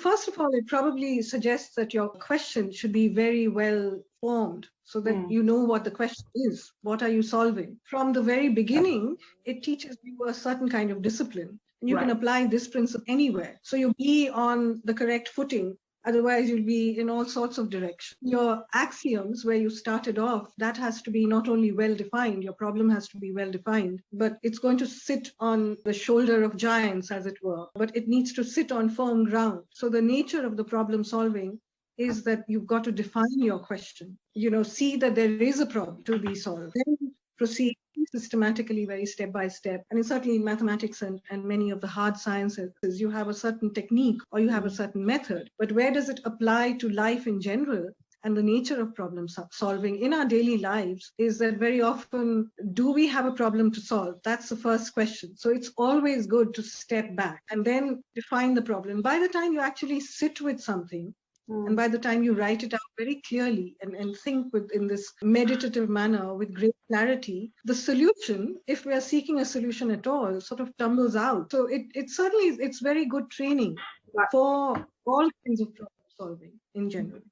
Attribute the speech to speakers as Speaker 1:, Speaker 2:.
Speaker 1: First of all, it probably suggests that your question should be very well formed so that you know what the question is. What are you solving? From the very beginning, it teaches you a certain kind of discipline. And you can apply this principle anywhere. So you'll be on the correct footing. Otherwise, you'll be in all sorts of directions. Your axioms, where you started off, that has to be not only well defined, your problem has to be well defined, but it's going to sit on the shoulder of giants, as it were. But it needs to sit on firm ground. So the nature of the problem solving is that you've got to define your question. See that there is a problem to be solved. Then proceed systematically, very step by step. And certainly in mathematics and many of the hard sciences, you have a certain technique or you have a certain method. But where does it apply to life in general? And the nature of problem solving in our daily lives is that very often, do we have a problem to solve? That's the first question. So it's always good to step back and then define the problem. By the time you actually sit with something, and by the time you write it out very clearly and think in this meditative manner with great clarity, the solution, if we are seeking a solution at all, sort of tumbles out. So it's very good training for all kinds of problem solving in general.